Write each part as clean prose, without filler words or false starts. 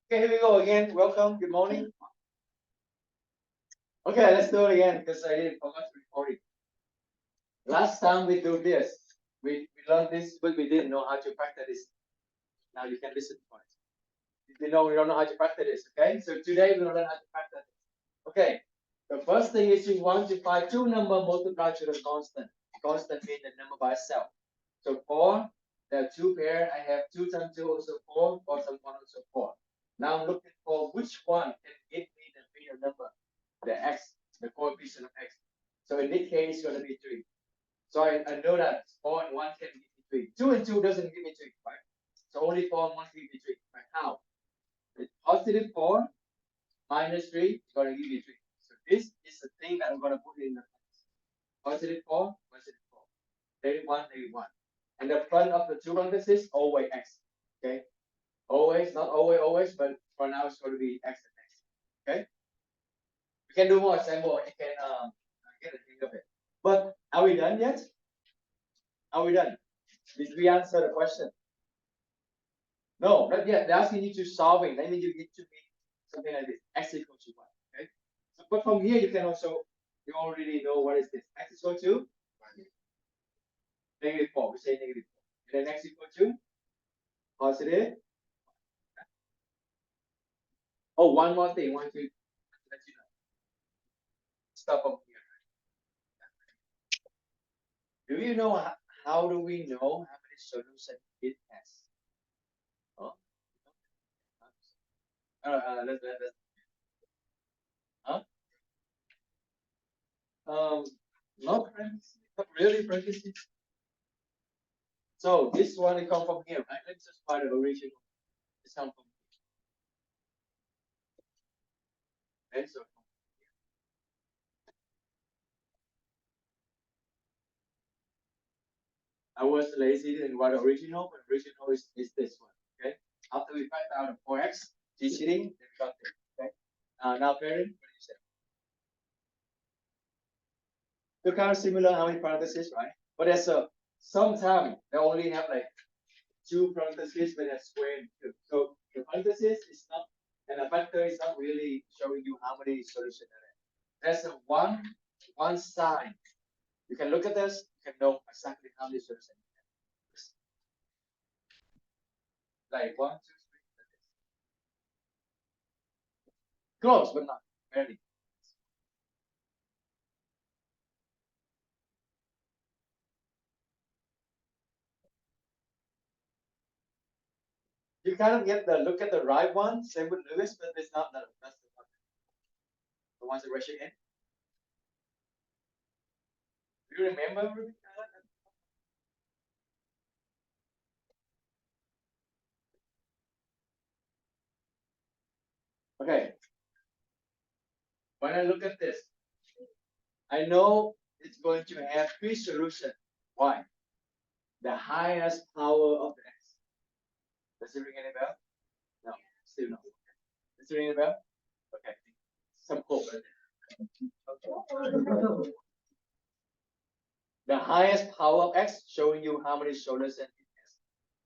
Okay, here we go again. Welcome. Good morning. Okay, let's do it again because I didn't forgot to record it. Last time we do this, we learned this, but we didn't know how to practice this. Now you can listen to it. You know we don't know how to practice this. Okay, so today we're gonna learn how to practice this. Okay, the first thing is you want to find two number multiplied to the constant. Constant means the number by itself. So four, there are two pair. I have two times two also four, four times one also four. Now I'm looking for which one can give me the real number, the x, the coefficient of x. So in this case, it's going to be 3. So I know that 4 and 1 can give me 3. 2 and 2 doesn't give me 3, right? So only 4 and 1 give me 3. Right? How? It's positive 4 minus 3 is going to give me 3. So this is the thing that I'm going to put in the positive 4, positive 4. Negative 1, negative 1. And the front of the two parentheses, always x. Okay? Always, not always, always, but for now it's going to be x and x. Okay? We can do more example. You can get a hang of it. But are we done yet? Are we done? Did we answer the question? No, not yet. They're asking you to solve it. That means you need to make something like this. X equals to 1. Okay? So, but from here you can also, you already know what is this. X is equal to negative 4. We say negative 4. And then x equal to positive. Oh, one more thing. One to let you know. Stop over here. Do you know how do we know how many solutions it has? Oh, let's huh? Um, not parentheses, not really parentheses. So this one it come from here, right? Let's just find the original. It's come from here. Okay, so I was lazy and write original, but original is this one. Okay. After we find out the 4x, cheating, then we got this. Okay. Now, parent, what do you say? So kind of similar how many parentheses, right? But there's a sometimes they only have like two parentheses when they're square and cube. So the parentheses is not, and the factor is not really showing you how many solutions there are. There's a one sign. You can look at this, you can know exactly how many solutions. Like 1, 2, 3. Close, but not very. You kind of get the look at the right one, same with Lewis, but it's not that's the ones that rushing in. Do you remember Ruby? Okay. When I look at this, I know it's going to have three solutions. Why? The highest power of the x. Does it ring any bell? No, still no. Does it ring any bell? Okay. Some hope. The highest power of x showing you how many solutions it has.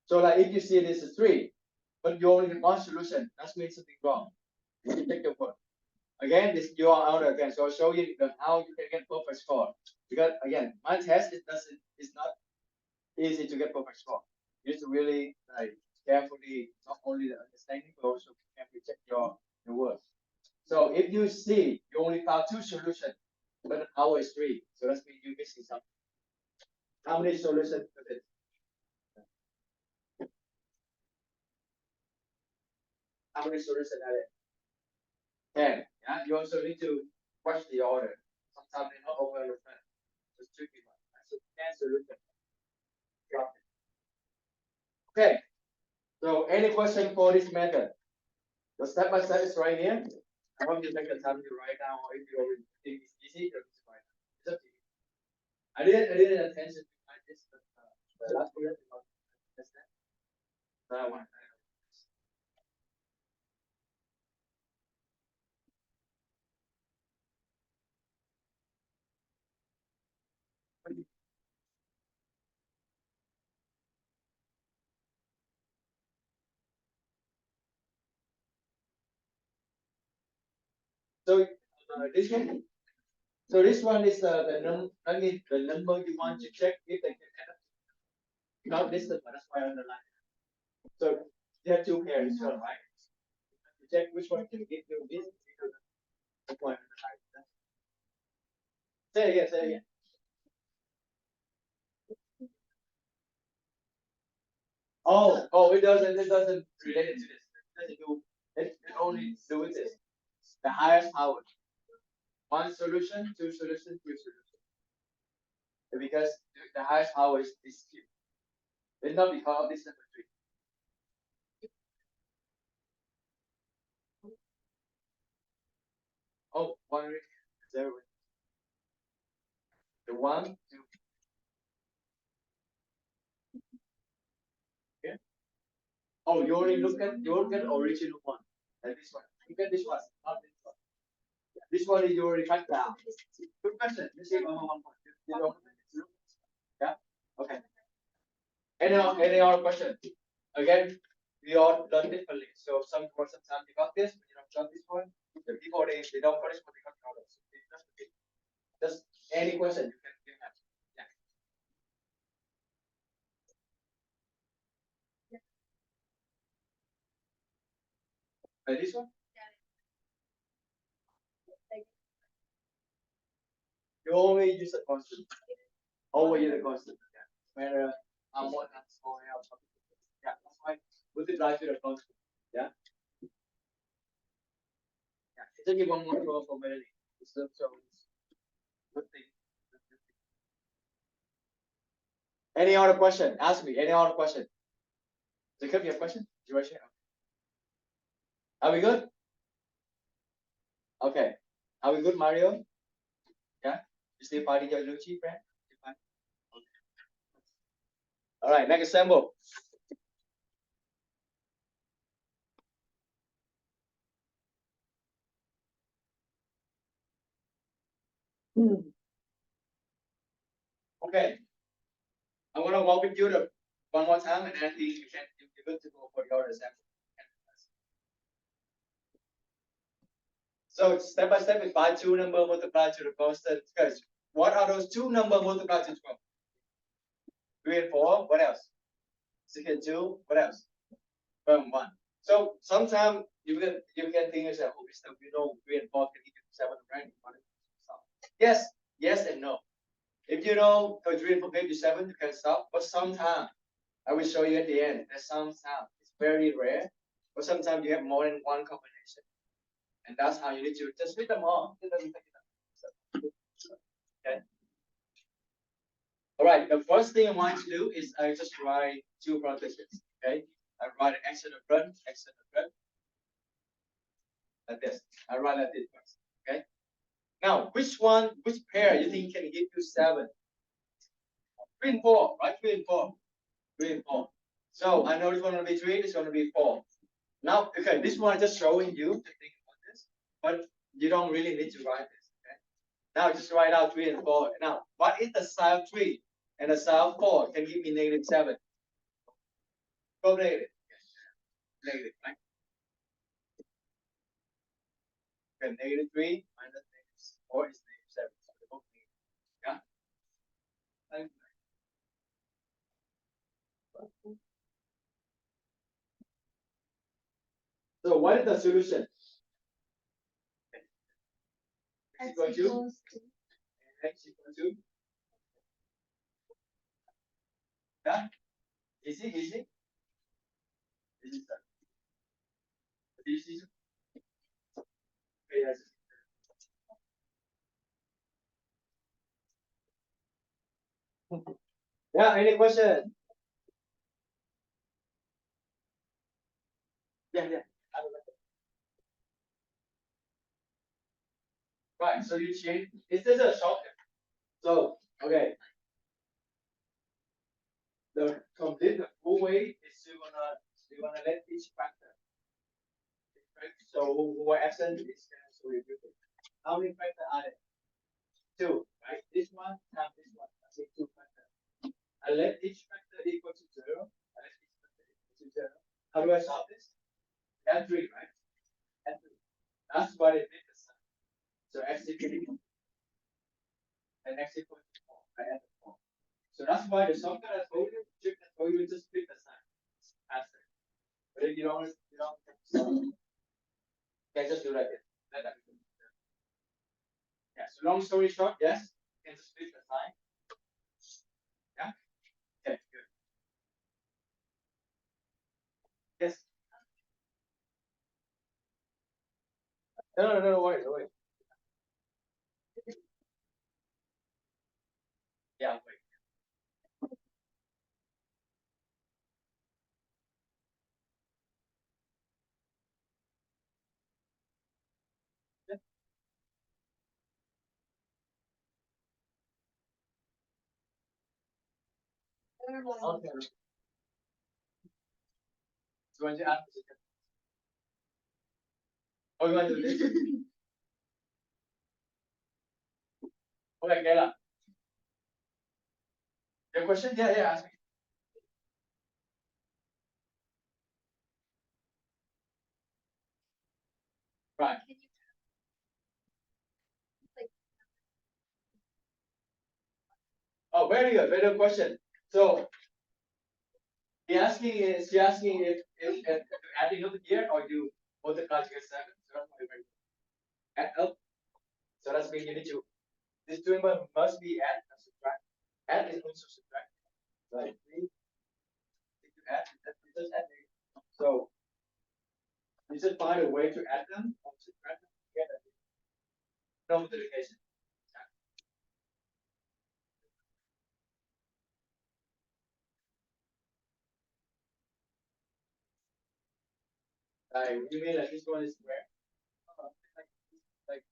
So like if you see this is 3, but you only have one solution, that means something wrong. You can take your word. Again, this you are out again. So I'll show you how you can get perfect score. Because again, my test it's not easy to get perfect score. You need to really like carefully not only the understanding but also carefully check your words. So if you see you only found two solutions, but the power is 3, so that means you're missing something. How many solutions is it? How many solutions are there? 10. Yeah, you also need to watch the order. Sometimes they're not over your friend. Just tricky one. So 10 solutions. Okay. So any question for this method? The step by step is right here. I hope you take the time to write down, or if you already think it's easy, just write down. It's up to you. I didn't attention to find this, but the last period because that's that. So I want. So this one. So this one is I mean the number you want to check if they can add up. Not this number. That's why I underline. So you have two pairs, so right? You check which one can give you this. That's why I underline. Say it again. Say it again. Oh, it doesn't. It doesn't relate it to this. It doesn't do. It only do with this. The highest power. One solution, two solution, three solution. Because the highest power is cube. It's not because of this number three. Oh, one zero. The one, two. Okay. Oh, you look at original one. And this one. Look at this one, not this one. This one is you already cut down. Good question. You see one. You don't. Yeah. Okay. Any other question? Again, we all learn differently. So sometimes you got this, but you don't got this one. The people they don't got this, but they got the other. So just any question you can have. Yeah. This one. You only use a constant. Always use a constant. Yeah. Where more and small else. Yeah, that's why multiply to the constant. Yeah. Yeah. Just give one more throw for Melanie. So good thing. Any other question? Ask me. Any other question? Jacob, you have a question? You want to share? Are we good? Okay. Are we good, Mario? Yeah. You still fighting your Lucci, friend? Okay. All right. Next example. Okay. I'm gonna walk with you one more time, and then I think you're good to go for your example. So step by step, if I two number multiply to the constant, guys, what are those two number multiplied to 12? 3 and 4. What else? 6 and 2. What else? 1. So sometimes you can think yourself, oh, Mr. You know 3 and 4 can equal 7, right? Yes, yes and no. If you know 3 and 4 can equal 7, you can stop. But sometimes I will show you at the end that sometimes it's very rare, but sometimes you have more than one combination. And that's how you need to just read them all. Okay. All right. The first thing I want to do is I just write two parentheses. Okay. I write X in the front, X in the front. Like this. I write like this first. Okay. Now, which pair you think can give you 7? 3 and 4, right? 3 and 4. 3 and 4. So I know this one will be 3, this one will be 4. Now, okay, this one just showing you to think about this, but you don't really need to write this. Okay. Now just write out 3 and 4. Now, what is the side of 3 and the side of 4 can give me negative 7? Go negative. Negative, right? Okay, negative 3 minus negative 4 is negative 7. So they're both negative. Yeah. So what is the solution? X equal to X equal to. Yeah. Easy. Easy. Easy. Okay, yes. Yeah. Any question? Yeah. Right. So you change. Is this a shortcut? So okay. The complete the full way is you're gonna let each factor. Right? So who are absent is so you do it. How many factors are there? 2, right? This one times this one. I say 2 factors. I let each factor equal to 0. I let each factor equal to 0. How do I solve this? Add 3, right? Add 3. That's what it means. So x equal to 4. And x equal to 4. I add the 4. So that's why the software has told you, Chip has told you to split the sign. Faster. But if you don't, you can just do like this. Let that be. Yeah, so long story short, yes, you can just split the sign. Yeah? Okay, good. Yes. No, worry, no worry. Yeah, wait. Okay. So when you add this, oh, you want to do this? Okay, Kayla. Your question? Yeah, ask me. Right. Oh, very good question. So she asking if adding over here or you multiply to get 7. So that's why we're add up. So that's mean you need to this doing one must be add and subtract. Add is also subtract. Right? If you add, you just add. So you just find a way to add them or subtract them together. No multiplication. You mean like this one is square? Like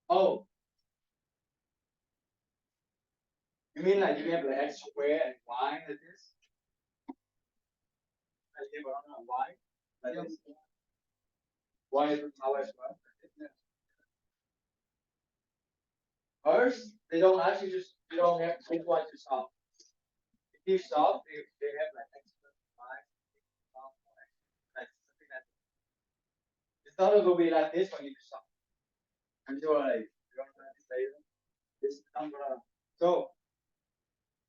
oh, you mean like you have like x square and y like this? Like you have a y like this. Y is power as well. First, they don't have this one to solve. If you solve, they have like x plus y, like something like it's not gonna be like this when you solve. Until like you don't gonna say this is not gonna so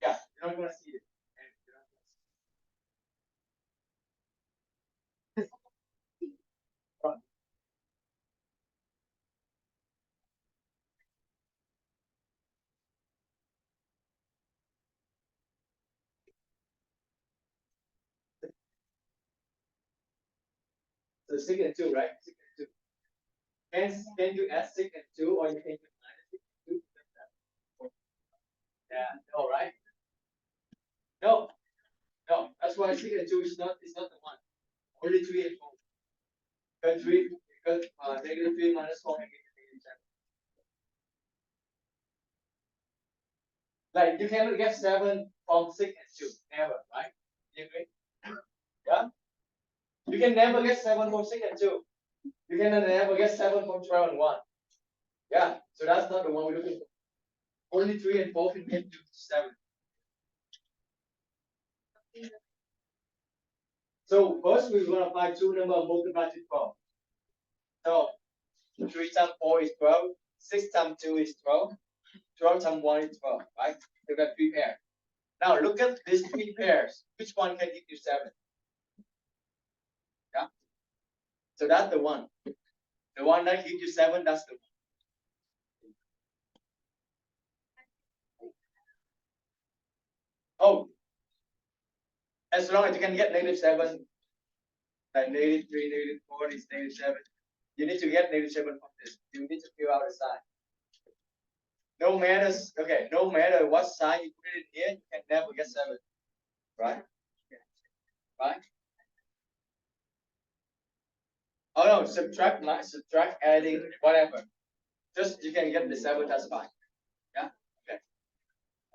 yeah, you're not gonna see it. And you're not gonna see it. So 6 and 2, right? 6 and 2. Can you add 6 and 2 or you can do minus 6 and 2? Yeah, no, right? No, no. That's why 6 and 2 is not the one. Only 3 and 4. Because 3 because negative 3 minus 4 and negative 7. Like you cannot get 7 from 6 and 2. Never, right? You agree? Yeah? You can never get 7 from 6 and 2. You can never get 7 from 12 and 1. Yeah, so that's not the one we're looking for. Only 3 and 4 can get to 7. So first we're going to apply two number multiplied to 12. So 3 times 4 is 12. 6 times 2 is 12. 12 times 1 is 12, right? You got 3 pairs. Now look at these 3 pairs. Which one can give you 7? Yeah. So that's the one. The one that gives you 7, that's the one. Oh, as long as you can get negative 7, like negative 3, negative 4 is negative 7. You need to get negative 7 from this. You need to fill out a sign. No matter, okay, no matter what sign you put it in, you can never get 7. Right? Right? Oh no, subtract, adding, whatever. Just you can get the 7, that's fine. Yeah? Okay.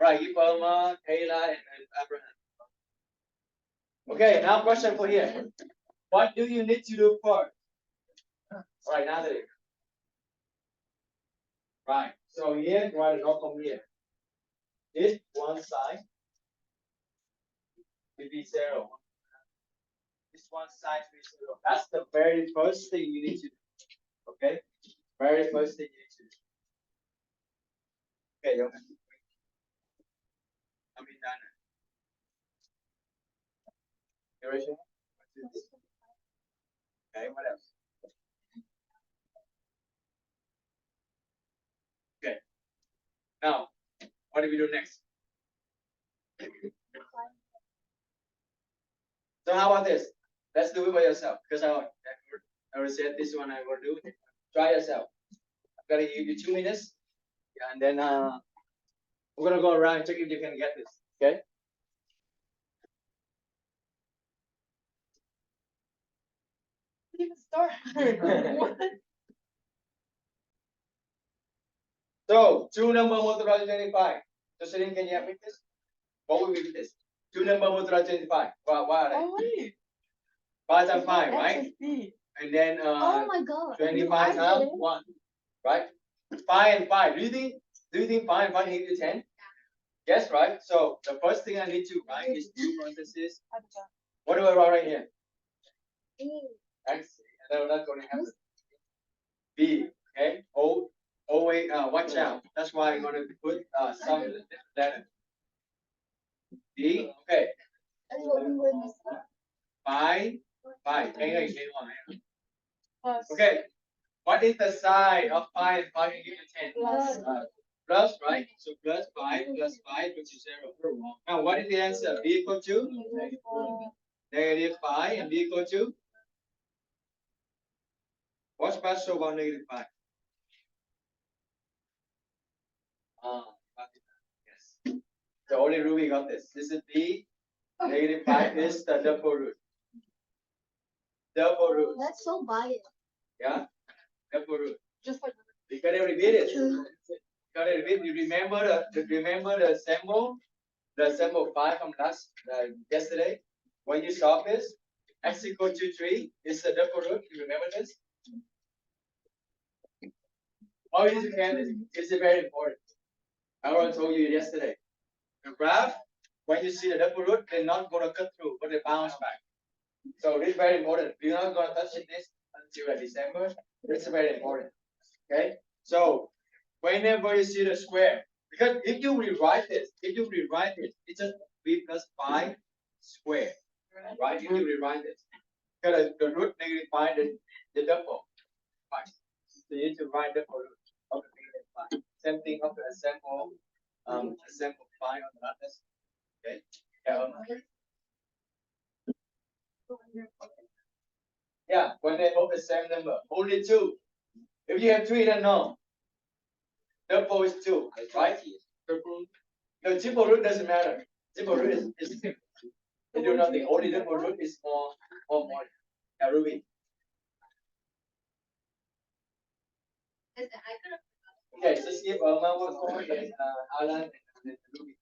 Right, Palma, Kayla, and Abraham. Okay, now question for here. What do you need to do first? Right, Natalie. Right. So here, write it off from here. If one side will be 0. 1 sine 3 0. That's the very first thing you need to do. Okay? Very first thing you need to do. Okay, yo. I'm done. Duration? Okay, what else? Okay. Now, what do we do next? So how about this? Let's do it by yourself. Because I already said this one I will do. Try yourself. I'm gonna give you 2 minutes. Yeah, and then we're gonna go around and check if you can get this. Okay? Even start. What? So, 2 number multiplied by 25. So, Celine, can you help me with this? What will be this? 2 number multiplied by 25. What are they? Oh, wait. 5 times 5, right? SSD. And then Oh my god. 25 times 1, right? 5 and 5. Do you think 5 and 5 give you 10? Yes, right? So the first thing I need to write is 2 parentheses. What do I write right here? X. And then we're not going to have the B. Okay? Wait, watch out. That's why I'm going to put some letter. B. Okay. 5. 5. Okay. What is the sign of 5 and 5 can give you 10? Plus. Plus, right? So plus 5 plus 5 which is 0. Now what is the answer? B equal to? Negative 5 and B equal to? What's special about negative 5? Yes. The only Ruby got this. This is B. Negative 5 is the double root. Double root. That's so biased. Yeah? Double root. Just like You gotta repeat it. You gotta repeat. You remember the symbol? The symbol 5 from yesterday? When you solve this, x equal to 3 is the double root. You remember this? How is it? It's very important. I already told you yesterday. The graph, when you see the double root, they're not going to cut through, but they bounce back. So this is very important. You're not going to touch this until December. It's very important. Okay? So whenever you see the square, because if you rewrite this, it's just b plus 5 squared. Right? If you rewrite this. Because the root negative 5, the double 5. So you need to write double root of the negative 5. Same thing of the example 5 on the others. Okay. Yeah, when they hold the same number, only 2. If you have 3, then no. Double is 2, right? The triple root doesn't matter. Triple root is simple. They do nothing. Only double root is more. Yeah, Ruby. Okay, so skip Irma one more, then Alan, and then Ruby.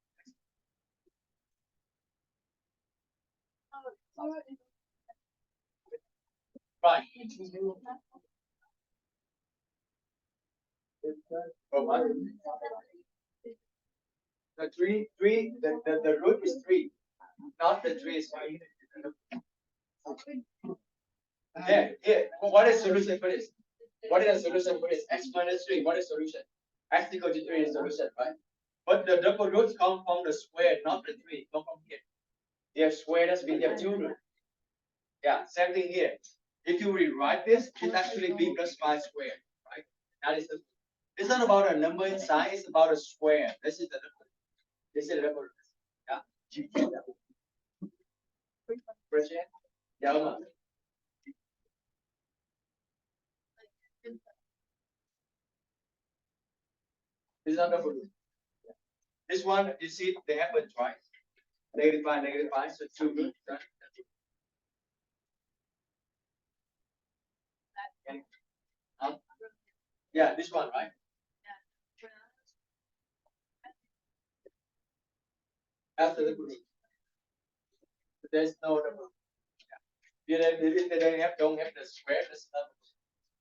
Right. The the root is 3, not the 3 is 5. Here. What is solution for this? What is the solution for this? X minus 3. What is solution? X equal to 3 is solution, right? But the double roots come from the square, not the 3. Come from here. You have square, that's means you have 2 roots. Yeah, same thing here. If you rewrite this, it's actually b plus 5 squared, right? That is it's not about a number inside, it's about a square. This is the number. This is the number. Yeah. Yeah. This is not double root. This one, you see, they happen twice. Negative 5, so 2 roots. Yeah, this one, right? After the root. There's no double root. Yeah. If they don't have the square, that's not.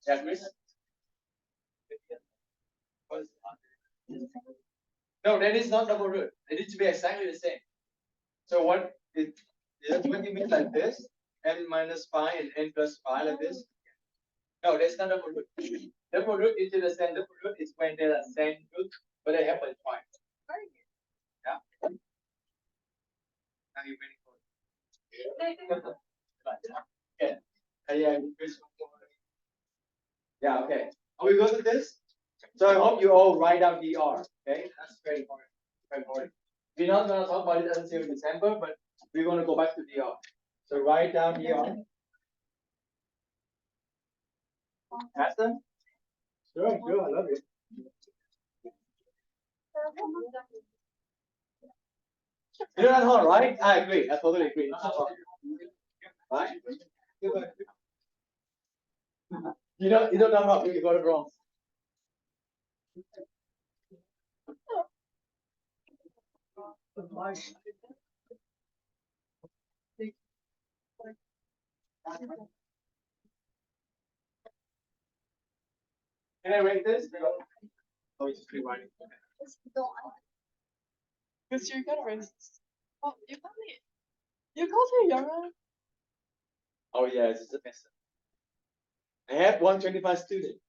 Yeah, Chris? No, that is not double root. They need to be exactly the same. So what it when you mean like this, n minus pi and n plus pi like this? No, that's not double root. Double root into the same double root is when there are same root, but they happen twice. Yeah. Now you're waiting for it. Okay. Yeah, okay. Are we good with this? So I hope you all write down DR. Okay, that's very important. Very important. We're not gonna talk about it until December, but we're gonna go back to DR. So write down DR. Pastor? Sure, sure, I love it. You're not wrong, right? I agree. I totally agree. Not wrong. Right? You don't know wrong. You got it wrong. Can I rate this? Oh, it's just rewriting. Because you're kind of racist. Oh, you called her younger? Oh yeah, it's just a mess. I have 125 students.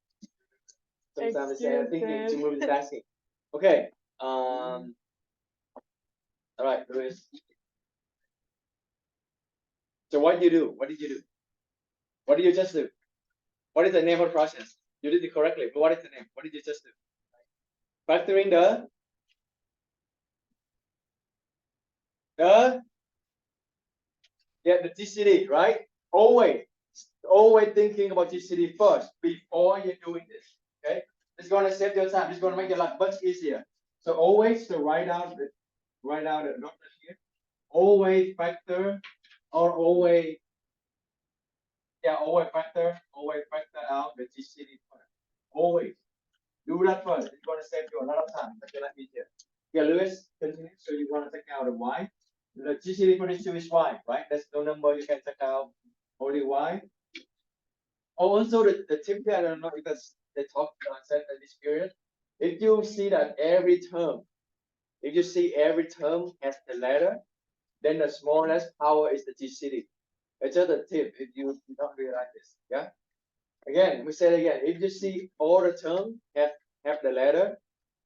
Sometimes I say I'm thinking to move asking. Okay. All right, Louis. So what did you do? What did you do? What did you just do? What is the name of the process? You did it correctly, but what is the name? What did you just do? Factoring the GCD, right? Always thinking about GCD first before you're doing this. Okay, it's gonna save your time. It's gonna make your life much easier. So always to write out the note here. Always factor or always factor out the GCD first. Always do that first. It's gonna save you a lot of time. Make your life easier. Yeah, Lewis, continue. So you want to take out the y. The GCD for this two is y, right? There's no number you can take out. Only y. Oh, also the tip here, I don't know because they talked about that in this period. If you see that every term has the letter, then the smallest power is the GCD. It's just a tip if you don't realize this. Yeah. Again, we say it again. If you see all the terms have the letter,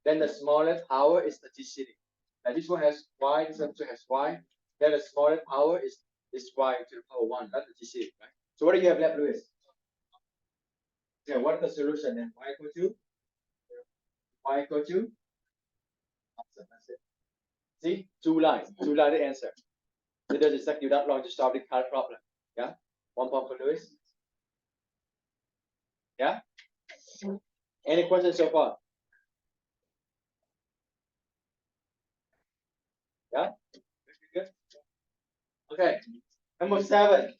then the smallest power is the GCD. Now this one has y, this one has y. Then the smallest power is y to the power 1, not the GCD, right? So what do you have left, Louis? Yeah, what's the solution then? Y equal to? Awesome, that's it. See, two lines the answer. It doesn't take you that long to solve the card problem. Yeah? 1 point for Louis. Yeah? Any questions so far? Yeah? Good? Okay. Number 7.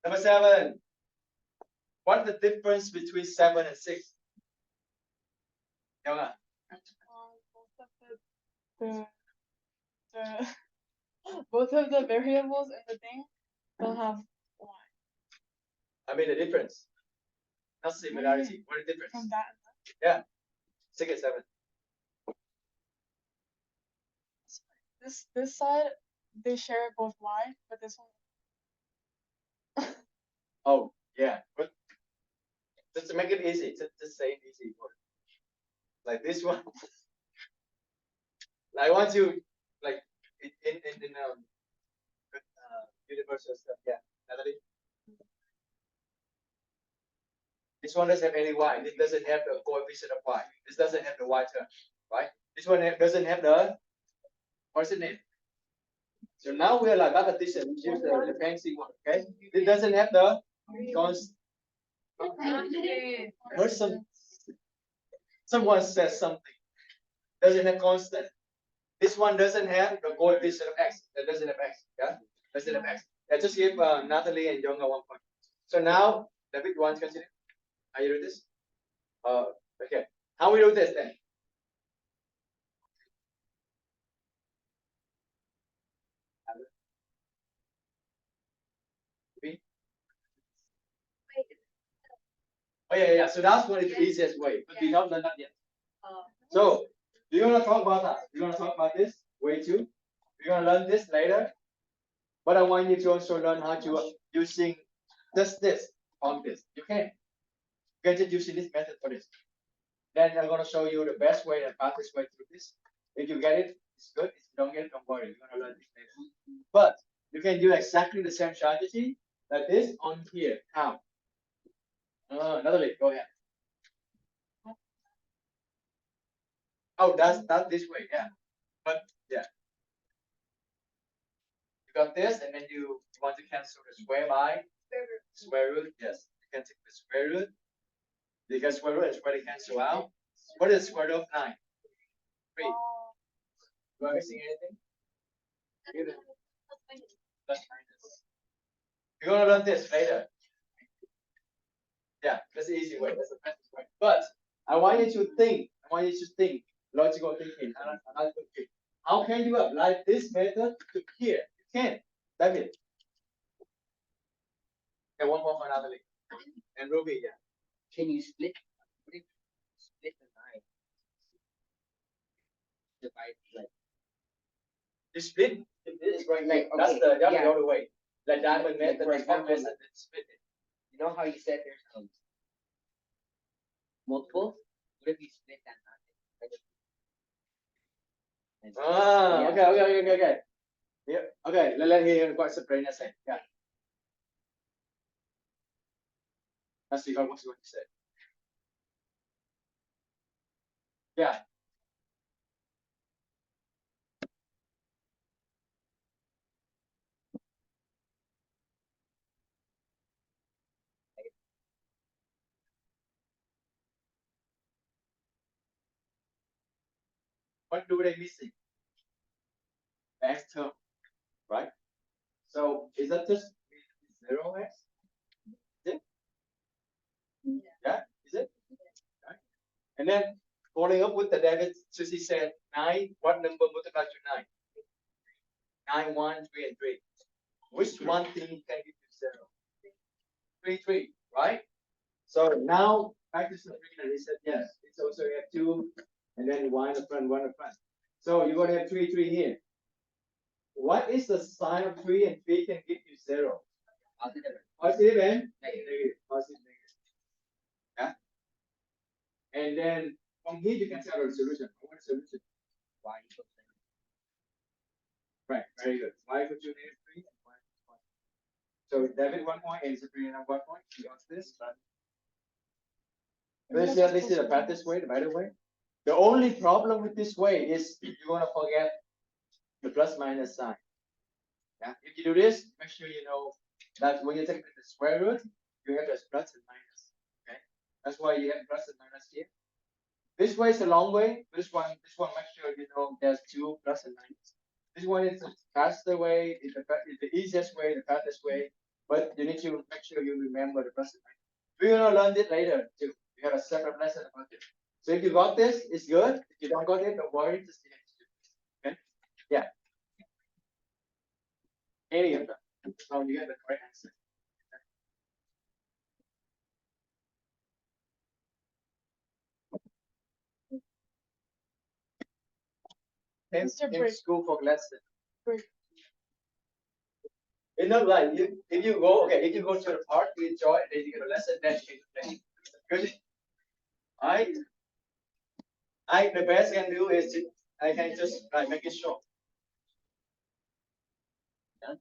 Number 7. What's the difference between 7 and 6? Yeah. Both of the variables in the thing will have y. I mean the difference. Not similarity. What is the difference? From that. Yeah. 6 and 7. This side they share both y, but this one. Oh yeah. But just to make it easy, just say it easy. Like this one. Like once you like in universal stuff. Yeah, Natalie. This one doesn't have any y. This doesn't have the coefficient of y. This doesn't have the y term, right? This one doesn't have the what's the name? So now we are like mathematician. We use the fancy one. Okay, it doesn't have the constant. Someone says something. Doesn't have constant. This one doesn't have the coefficient of x. That doesn't have x. Yeah, doesn't have x. I just give Natalie and Jonga 1 point. So now David, you want to continue? Are you ready this? Okay. How we do this then? Oh yeah. So that's one is the easiest way, but we not done that yet. So do you want to talk about that? You want to talk about this way 2? We're gonna learn this later, but I want you to also learn how to using just this on this. You can just using this method for this. Then I'm gonna show you the best way and fastest way through this. If you get it, it's good. If you don't get it, don't worry. We're gonna learn this later. But you can do exactly the same strategy like this on here. How? Another go ahead. Oh, that's this way, yeah. But yeah. You got this, and then you want to cancel the square by square root. Yes, you can take the square root. Because square root is where they cancel out. What is square root of 9? 3. Am I missing anything? Plus minus. You're gonna learn this later. Yeah, that's the easy way. That's the fastest way. But I want you to think. I want you to think. Logical thinking. Analytical thinking. How can you apply this method to here? You can. David. Okay, one more for another link. And Ruby, yeah. Can you split? What if you split the 9? Divide like You split. It's right Like, here. That's okay, the yeah. other way. Like diamond Like, method, for like one example, method, then split it. you know how you said there's multiple? What if you split that 9? Ah, Yeah. okay. Yeah, okay. Let hear what Sabrina say. Yeah. Let's see what you say. Yeah. What do they missing? The X term, right? So is that just 0x? Is it? Yeah, is it? Right. And then following up with the David Susie said 9, what number multiplied to 9? 9, 1, 3, and 3. Which one thing can give you 0? 3, 3, right? So now back to Sabrina, he said yes. It's also you have 2, and then 1 in front, 1 in front. So you're gonna have 3, 3 here. What is the sign of 3 and 3 can give you 0? Positive. Positive and Negative. positive, negative. Yeah. And then from here you can tell the solution. What solution? Y equals Right, very good. Y equals to negative 3 and y equals 1. So David 1 point and Sabrina 1 point. She got this, but this is the fastest way, the better way. The only problem with this way is you're gonna forget the plus minus sign. Yeah. If you do this, make sure you know that when you take the square root, you have this plus and minus. Okay. That's why you have plus and minus here. This way is a long way. This one, make sure you know there's 2 plus and minus. This one is the faster way, it's the easiest way, the fastest way. But you need to make sure you remember the plus and minus. We're gonna learn it later too. We have a separate lesson about it. So if you got this, it's good. If you don't got it, don't worry. Just okay. Yeah. Any of them. So you get the correct answer. Mr. In Brick. school for lesson. Brick. It's not like if you go if you go to the park, you enjoy it, then you get a lesson, then you play. Good. The best I can do is I can just like make it short. Yeah.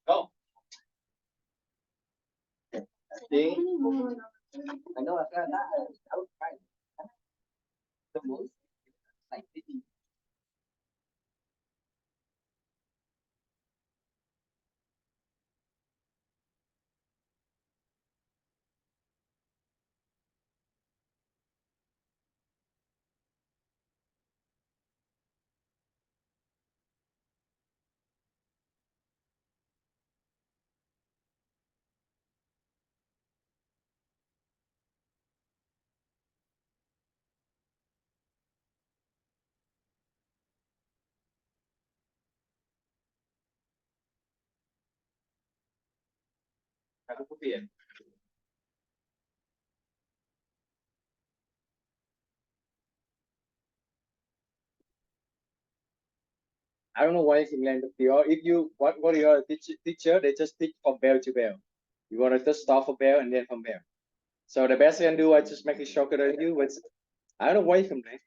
Go. See? I know I found that. I was trying. The most like 50. Aku copy it. I don't know why it's England or if you what you're a teacher, they just teach from bell to bell. You want to just start from bell and then from bell. So the best I can do, I just make it shorter than you, but I don't know why from there.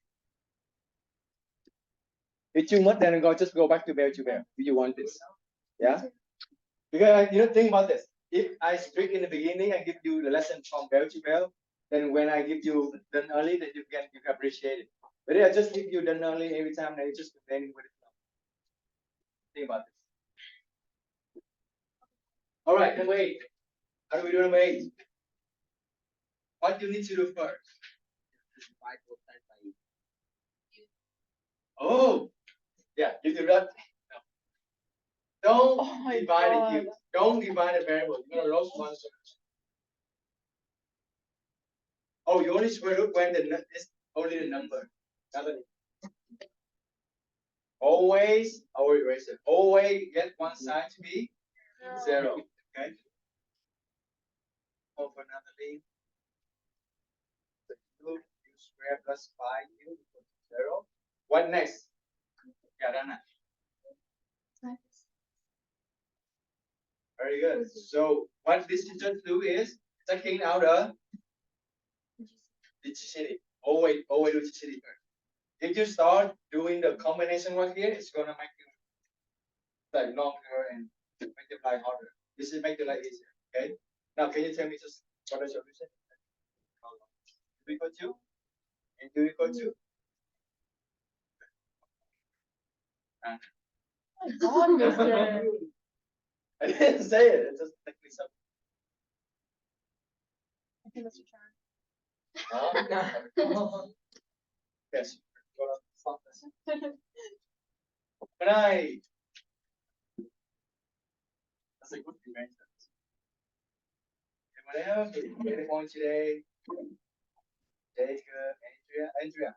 If too much, then just go back to bell to bell. If you want this, yeah. Because you know, think about this. If I strict in the beginning, I give you the lesson from bell to bell. Then when I give you done early, then you can appreciate it. But if I just give you done early every time, then you just complaining with it. Think about this. All right, number 8. How do we do number 8? What you need to do first? Divide both sides by Oh, yeah, you do that. No. Don't Oh my divide God. it. Don't divide a variable. You're gonna lose one solution. Oh, you only square root when it's only the number. Doesn't it? Always, always erase it. Always get one side to be 0. Okay. Oh, for another leaf. So u square plus 5u equals 0. What next? Karana. Very good. So what this teacher do is taking out a digicity. Always do digicity first. If you start doing the combination work here, it's gonna make you like longer and multiply harder. This is make the life easier. Okay. Now can you tell me just what is your solution? 2 equal 2 and 2 equal 2. And Oh my God, mister. I didn't say it. It's just technically something. I think that's your turn. Yes. Good night. That's a good thing, right? Anyone else? Any point today? Jacob, Andrea.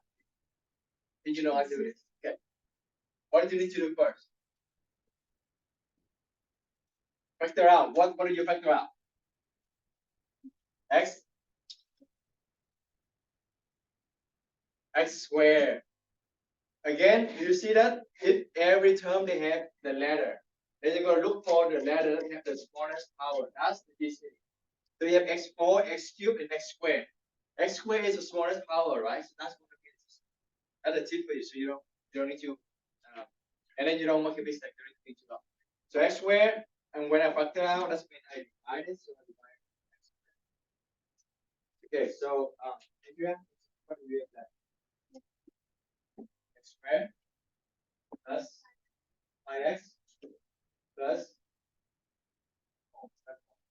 Did you know how to do this? Okay. What do you need to do first? Factor out. What do you factor out? X squared. Again, do you see that? If every term they have the letter, then you're gonna look for the letter that have the smallest power. That's the DC. So you have x4, x cubed, and x squared. X squared is the smallest power, right? So that's what it is. That's a tip for you. So you don't need to, and then you don't make a mistake. You don't need to know. So x squared, and when I factor out, that's mean I divide it. So I divide x squared. Okay, so Andrea, what do we have left? X squared plus 5x plus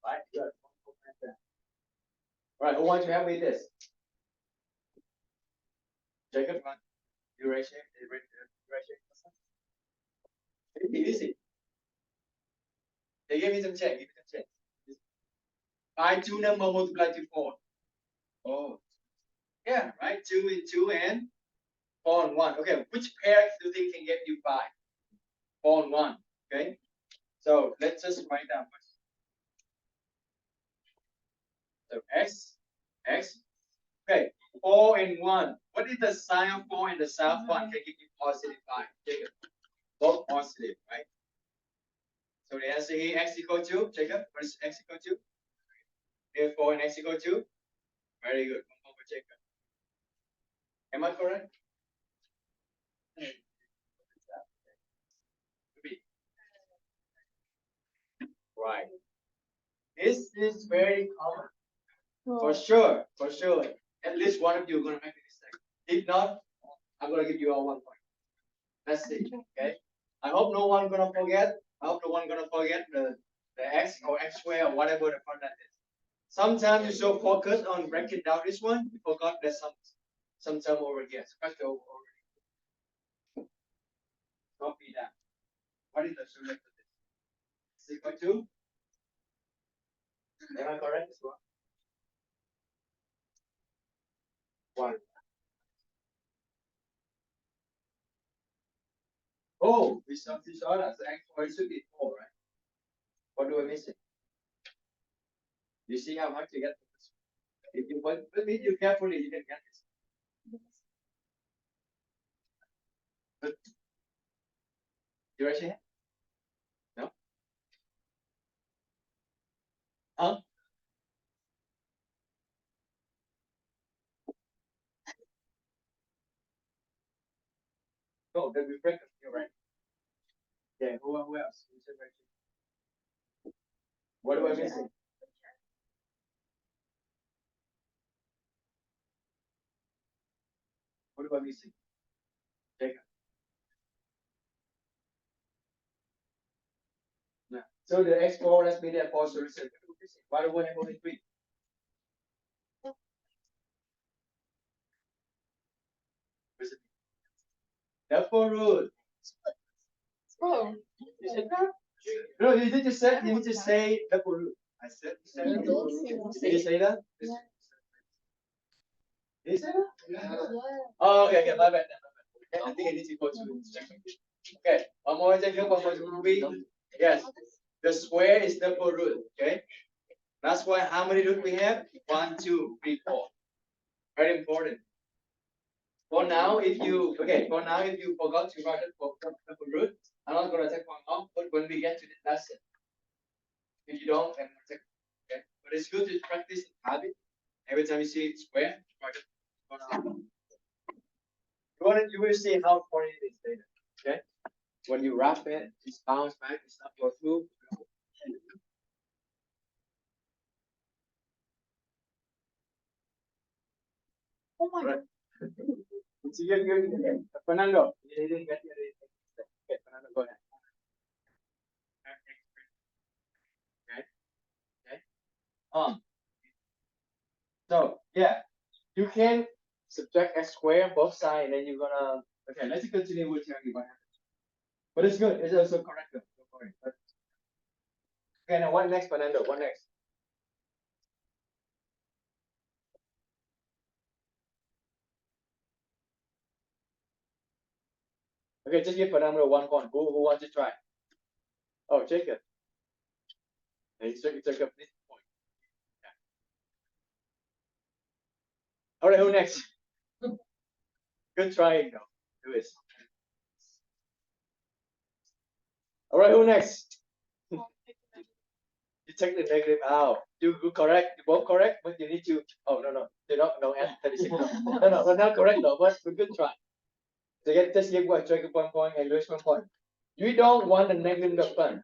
right. Good. All right, who wants to help me with this? Jacob, you raise it. Easy. They gave me some check. Give me some check. By 2 number multiplied to 4. Oh, yeah, right. 2 and 2 and 4 and 1. Okay, which pair do you think can get you 5? 4 and 1. Okay, so let's just write down. So x. Okay, 4 and 1. What is the sign of 4 and the sign of 1? Can give you positive 5. Jacob. Both positive, right? So the answer here, x equal to, Jacob, what is x equal to? Here 4 and x equal to? Very good. One more for Jacob. Am I correct? Right. This is very common. For sure. At least one of you are gonna make a mistake. If not, I'm gonna give you all 1 point. Let's see. Okay. I hope no one gonna forget. The x or x squared or whatever the format is. Sometimes you're so focused on breaking down this one, you forgot there's some term over here. Especially over here. Copy that. What is the solution to this? Is equal to? Am I correct as well? 1. Oh, we saw this order. So x should be 4, right? What do I miss it? You see how much you get? If you put it carefully, you can get this. You raise your hand? No? Huh? No, then we break it. You're right. Yeah, who else? Who said right here? What am I missing? What am I missing? Jacob. No. So the X4 has been there for solution. Why do we have only three? Therefore rule. Bro, You said that? No, you did just say therefore rule. I said you therefore did rule. say Did you say that? Yeah. Did you say that? Yeah. Oh, okay, okay, my bad. Okay, I think I need to go to check. Okay, one more Jacob, one more Ruby. Yes, the square is therefore root. Okay, that's why how many root we have? 1, 2, 3, 4. Very important. For now, if you forgot to write it for root, I'm not gonna take one off. But when we get to the lesson, if you don't, then I'll take. Okay, but it's good to practice the habit. Every time you see it square, write it. You will see how important it is later. Okay, when you wrap it, it's bounce back. It's not go through. Oh my Right. So Fernando, you didn't get your. Okay, Fernando, go ahead. Okay. Okay. So yeah, you can subtract x squared both sides, and then you're gonna. Okay, let's continue with telling you what happens. But it's good. It's also correct. Though. Don't worry. Okay, now what next, Fernando? What next? Okay, just give Fernando 1 point. Who wants to try? Oh, Jacob. Hey, Jacob this point. Yeah. All right, who next? Good trying though. Do it. All right, who next? god. You take the negative out. You correct. You both correct, but you need to. Oh no, they don't. No, and 36. No, we're not correct though. But we good try. So get just give what Jacob 1 point and Luis 1 point. You don't want the negative in the front.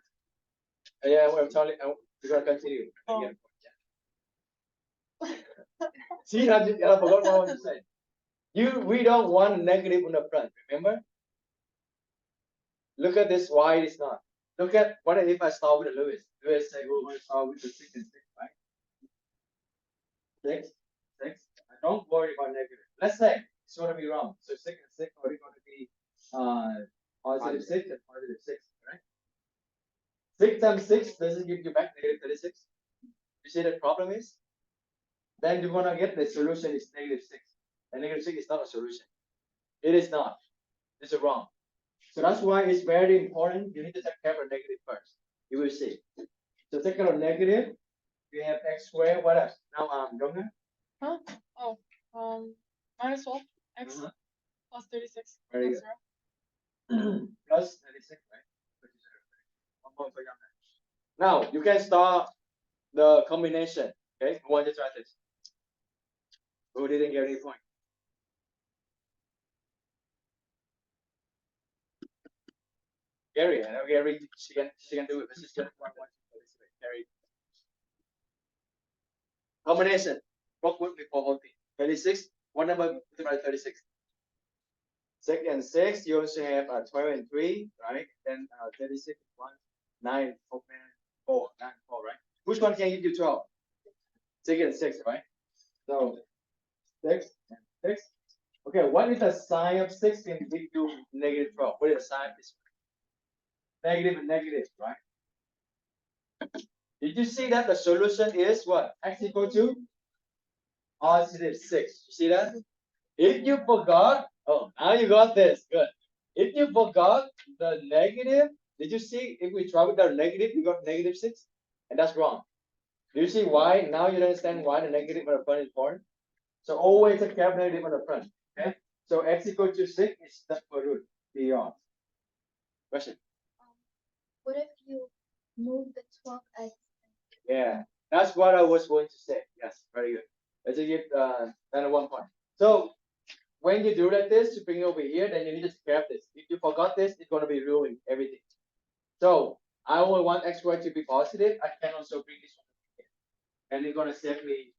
Yeah, I'm telling. We're gonna continue. Oh. See, I forgot what I want to say. We don't want negative in the front. Remember? Look at this. Why it's not? Look at what if I start with a Lewis? Lewis say we're going to start with the 6 and 6, right? 6, 6. Don't worry about negative. Let's say it's going to be wrong. So 6 and 6 are going to be positive 6 and positive 6, right? 6 times 6 doesn't give you back negative 36. You see the problem is? Then you're going to get the solution is negative 6. And negative 6 is not a solution. It is not. This is wrong. So that's why it's very important. You need to take care of negative first. You will see. So take care of negative. We have x squared. What else? Now Dongha? Huh? Oh, minus 12 x Uh-huh. plus 36 Very plus good. 0. Plus 36, right? 37. One more for Dongha. Now you can start the combination. Okay, who wants to try this? Who didn't get any point? Gary, I know Gary. She can do it. This is just one. Gary. Combination. What would be for 36? What number multiplied 36? 6 and 6, you also have 12 and 3, right? Then 36, 1, 9, 4, 4, 9, 4, right? Which one can give you 12? 6 and 6, right? So 6 and 6. Okay, what is the sign of 6 can give you negative 12? What is the sign of this? Negative and negative, right? Did you see that the solution is what? X equal to positive 6. You see that? If you forgot, oh, now you got this. Good. If you forgot the negative, did you see if we try with the negative, you got negative 6? And that's wrong. Do you see why? Now you understand why the negative on the front is important? So always take care of negative on the front. Okay? So x equal to 6 is the root beyond. Question. What if you move the 12x? Yeah, that's what I was going to say. Yes, very good. Let's just give another 1 point. So when you do like this, to bring it over here, then you need to take care of this. If you forgot this, it's gonna be ruining everything. So I only want xy to be positive. I can also bring this one here, and it's gonna save me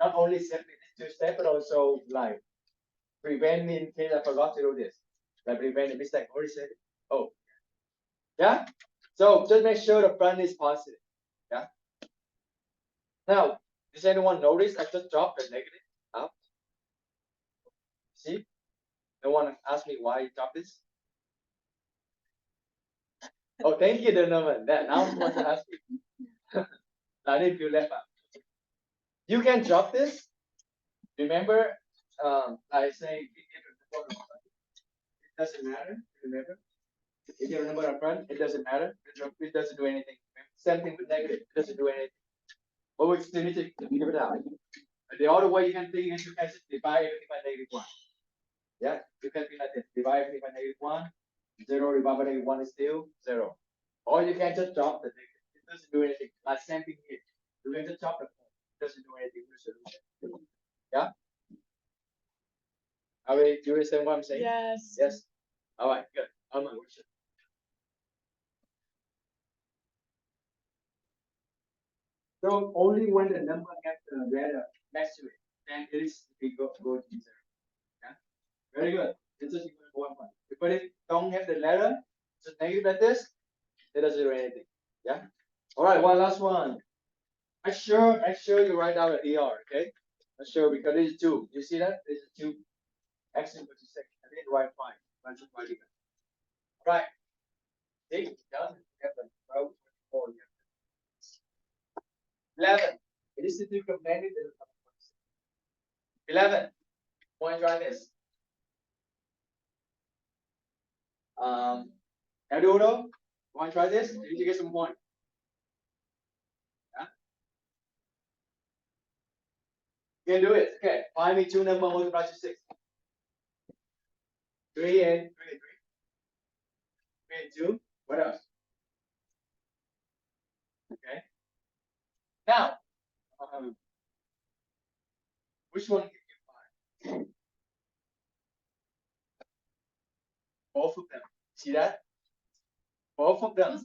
not only save me these two steps, but also like prevent me in case I forgot to do this. Like prevent the mistake. Already said it. Oh, yeah. So just make sure the front is positive. Yeah. Now, does anyone notice I just dropped the negative out? See? No one asked me why you dropped this. Oh, thank you, Donovan. Now I'm supposed to ask you. I didn't feel left out. You can drop this. Remember, I say it doesn't matter. Remember, if you remember up front, it doesn't matter. It doesn't do anything. Same thing with negative. It doesn't do anything. But we still need to give it out. The other way you can think is you can just divide everything by -1. Yeah, you can be like this. Divide everything by -1. 0 divided by -1 is still 0. Or you can just drop the negative. It doesn't do anything. Like same thing here. You can just drop the form. It doesn't do anything with the solution. Yeah? Are we, do you understand what I'm saying? Yes. Yes. All right, good. I'm on worship. So only when the number gets the letter next to it, then it is we go to 0. Yeah? Very good. This is equal to 1 point. If it don't have the letter, just negative like this, it doesn't do anything. Yeah? All right, one last one. Make sure you write down the ER, okay? Make sure because this is 2. You see that? This is 2. X equal to 6. I didn't write 5. I just write it. Right. See, done. You have the 12, 24, you have 11. It is the Duke of Many. 11. Want to try this? Eduardo, want to try this? You need to get some point. Yeah? You can do it. Okay. Find me 2 numbers multiplied to 6. 3 and 2. What else? Okay. Now, which one can you find? Both of them. See that? Both of them.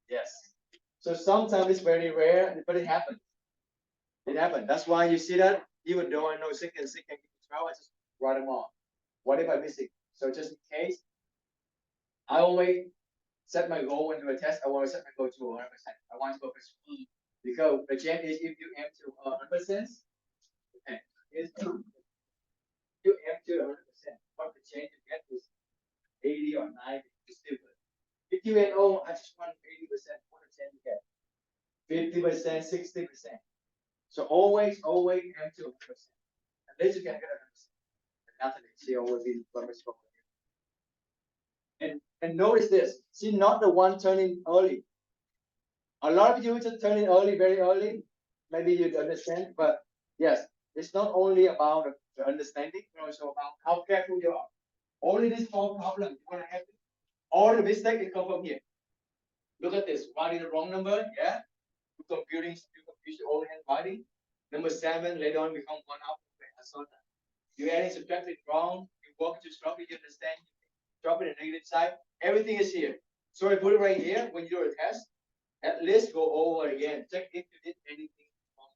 Yes. So sometimes it's very rare, but it happens. It happened. That's why you see that. Even though I know second can give you 12, I just write them all. What if I miss it? So just in case, I always set my goal when do a test. I want to set my goal to 100%. I want to go for speed because the chance is if you aim to 100%, okay, is you aim to 100%. What the chance you get is 80 or 90 is still good. If you aim, oh, I just want 80%, what the chance you get? 50%, 60%. So always aim to 100%. Unless you can get 100%. Nothing. She always be permissible. And notice this. See, not the one turning early. A lot of you just turn in early, very early. Maybe you understand, but yes, it's not only about the understanding, but also about how careful you are. Only these 4 problems you're gonna have. All the mistake is come from here. Look at this. Write in the wrong number, yeah. You confuse your own handwriting. Number 7 later on become 1 out. I saw that. You adding subtracting wrong. You work to struggle. You understand. Drop it in the negative side. Everything is here. So I put it right here. When you do a test, at least go over again. Check if you did anything wrong.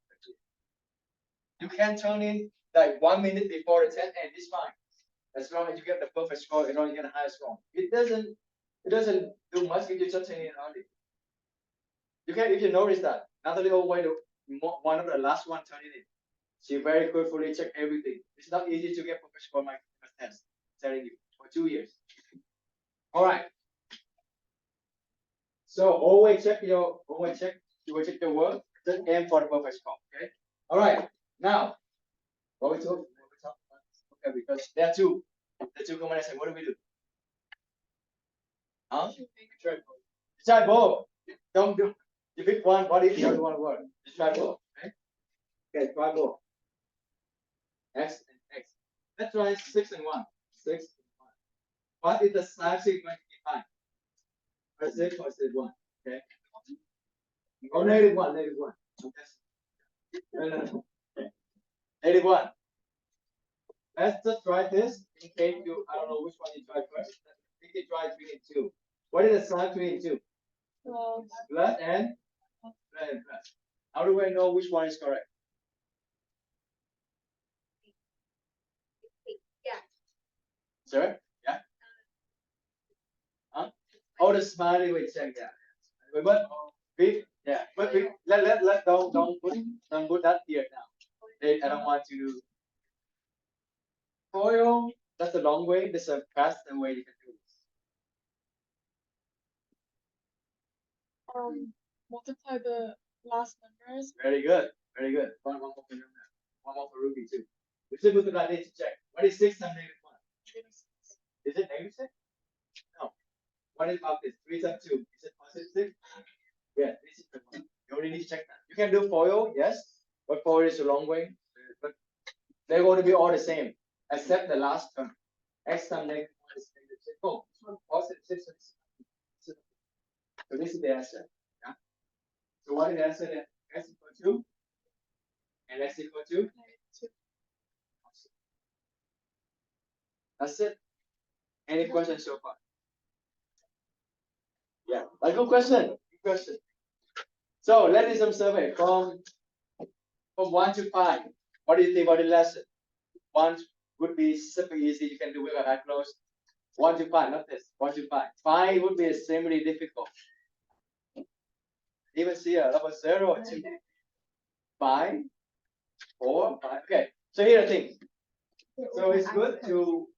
You can turn in like 1 minute before the test, and it's fine. As long as you get the perfect score, you know you get the highest score. It doesn't do much if you just turn in early. You can, if you notice that, another little way to one of the last one turn it in. She very carefully check everything. It's not easy to get perfect score my test. I'm telling you, for 2 years. All right. So always check your work. Just aim for the perfect score. Okay. All right. Now, what we talk about? Okay, because there are two. The two combinations. What do we do? Huh? Try both. Don't do. You pick one body, the other one word. Just try both. Okay, try both. X and X. Let's try 6 and 1. 6 and 1. What is the size going to define? positive, positive one, okay? Oh, negative one, negative one. No, no, no. Okay. Negative one. Let's just try this in case you, I don't know which one you try first. You can try 3 and 2. What is the sign 3 and 2? Plus. Plus and plus. How do I know which one is correct? Yeah. Sir? Yeah? Huh? Oh, the smiley, wait, check that. But yeah, but let don't put that here now. I don't want to do. Foil, that's the long way. There's a faster way you can do this. Multiply the last numbers. Very good, very good. One more for you now. One more for Ruby too. We still go to that need to check. What is 6 times negative 1? Is it negative 6? No. What is about this? 3 times 2. Is it positive 6? Yeah, this is the one. You only need to check that. You can do FOIL, yes, but FOIL is a long way. But they're going to be all the same, except the last term. X times negative 1 is negative 6. Oh, this one positive 6. So this is the answer. Yeah. So what is the answer then? S equal to and S equal to? That's it. Any questions so far? Yeah, a good question. Good question. So let's do some survey from 1 to 5. What do you think about the lesson? 1 would be super easy. You can do it at close. 1 to 5, not this. 1 to 5. 5 would be extremely difficult. Even see a level 0 or 2. 5, 4, 5. Okay. So here are things. So it's good to